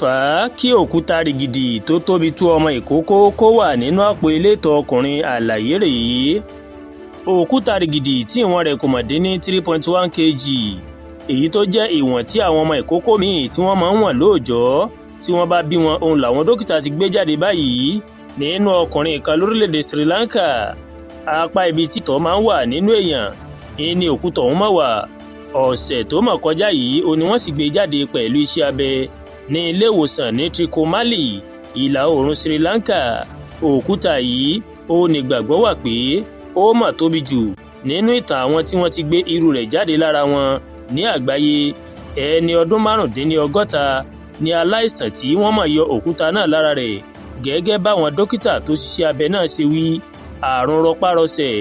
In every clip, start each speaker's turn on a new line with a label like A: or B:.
A: fà á kí òkúta rìgìdì tó tóbi tó ọmọ ìkókó kó wà nínú àpò ìlétọ̀ ọkùnrin? àlàyé rèé. òkúta rìgìdì tí ìwọ̀n rẹ̀ kò mọ̀ dín ní 3.1 kg, èyí tó jẹ́ ìwọ̀n tí àwọn ọmọ ìkókó míì tí wọ́n máa ń wọ̀n lóòjọ́ tí wọ́n bá bí wọn, òun làwọn dókítà ti gbé jáde báyìí nínú ọkùnrin kan lórílẹ̀‐èdè Sri Lanka. apá ibi títọ́ máa ń wà nínú èèyàn ní òkúta ọ̀hún máa wà. ọ̀sẹ̀ tó mọ̀ kọjá yìí ó ní wọ́n sì gbé jáde pẹ̀lú iṣẹ́ abẹ ní ilé ìwòsàn ní Tricomali, ìlà oòrùn Sri Lanka. òkúta yìí ó ní gbàgbọ́ wà pé ó mà tóbi jù nínú ìtàn àwọn tí wọ́n ti gbé irú rẹ̀ jáde lára wọn ní àgbáyé. ẹni ọdún márùndínlọ́gọ́ta ni aláìsàn tí wọ́n máa yọ òkúta náà lára rẹ̀. gẹ́gẹ́ báwọn dókítà tó ṣiṣẹ́ abẹ náà ṣe wí, àrùn rọpárọsẹ̀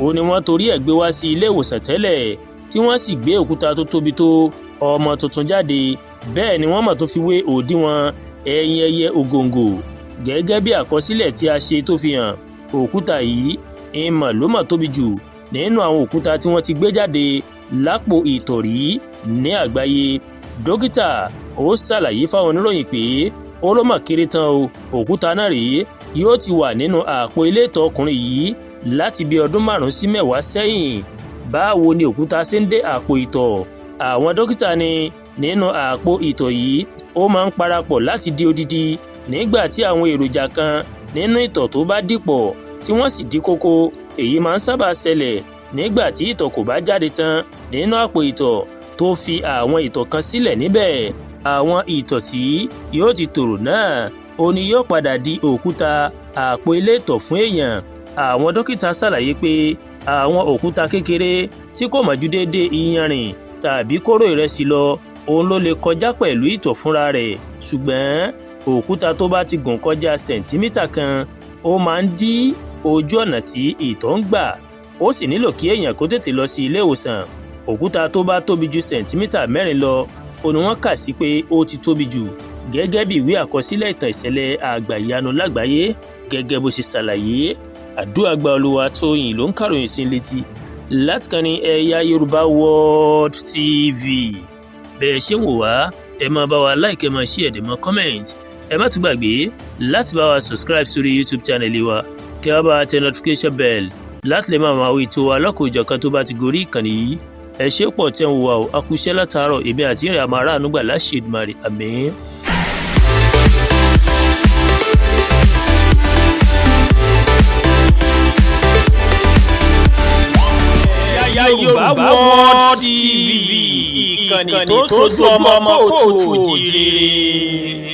A: ó ní wọ́n torí ẹ̀ gbé wá sí ilé ìwòsàn tẹ́lẹ̀, tí wọ́n sì gbé òkúta tó tóbi tó ọmọ tuntun jáde. bẹ́ẹ̀ ni wọ́n mà tó fi wé òdiwọ̀n ẹyin ẹyẹ ògòǹgò. gẹ́gẹ́ bí àkọsílẹ̀ tí a ṣe tó fi hàn, òkúta yìí ìmọ̀ ló mà tóbi jù nínú àwọn òkúta tí wọ́n ti gbé jáde lápò ìtọ̀rí ní àgbáyé. dókítà ó ṣàlàyé fáwọn oníròyìn pé ó ló mà kéré tán o, òkúta náà rèé yóò ti wà nínú àpò ìlétọ̀ ọkùnrin yìí láti bí ọdún 5 sí 10 sẹ́yìn. báwo ni òkúta ṣe ń dé àpò ìtọ̀? àwọn dókítà ní nínú àpò ìtọ̀ yìí ó máa ń parapọ̀ láti di odidi nígbà tí àwọn èròjà kan nínú ìtọ̀ tó bá dìpọ̀ tí wọ́n sì di kókó. èyí máa ń sábà ṣẹlẹ̀ nígbà tí ìtọ̀ kò bá jáde tán nínú àpò ìtọ̀ tó fi àwọn ìtọ̀ kan sílẹ̀ níbẹ̀. àwọn ìtọ̀ tí yóò ti tòrò náà ó ní yóò padà di òkúta àpò ìlétọ̀ fún èèyàn. àwọn dókítà ṣàlàyé pé àwọn òkúta kékeré tí kò mọ̀ ju déédéé iyanrìn tàbí kóró ìrẹsì lọ òun ló lè kọjá pẹ̀lú ìtọ̀ fúnra rẹ̀, ṣùgbọ́n òkúta tó bá ti gùn kọjá sẹ̀ǹtímítà kan ó máa ń dí ojú ọ̀nà tí ìtọ̀ ń gbà. ó sì nílò kí èèyàn kó tètè lọ sí ilé ìwòsàn. òkúta tó bá tóbi ju sẹ̀ǹtímítà 4 lọ òun ni wọ́n kà sí pé ó ti tóbi jù, gẹ́gẹ́ bí ìwé àkọsílẹ̀ ìtàn ìṣẹ̀lẹ̀ àgbàyanu lágbàáyé gẹ́gẹ́ bó ṣe ṣàlàyé. Àdúràgbà Olúwatóyìn ló ń kàròyìn sí létí láti kàn ní Ẹ̀yà Yorùbá World TV. bẹ́ẹ̀ ṣe ń wò wá, ẹ máa bá wa like, ẹ máa share, ẹ máa comment. ẹ má tún gbàgbé láti bá wa subscribe sórí YouTube channel wa, kí a bá tẹ notification bell láti lè máa máa wo ètò wa lọ́kọ̀ọ́jọ̀kan tó bá ti gorí ìkànnì yìí. ẹ ṣé pọ̀ tẹ́ ń wò wá o, a kú iṣẹ́ látàárọ̀. èmi àti ìrìn àmọ́ aráàánú gbà láṣẹ Èdùmàrè, àmín. Ẹ̀yà Yorùbá World TV, ìkànnì tó sojú ọmọ kóòtù òjìrè.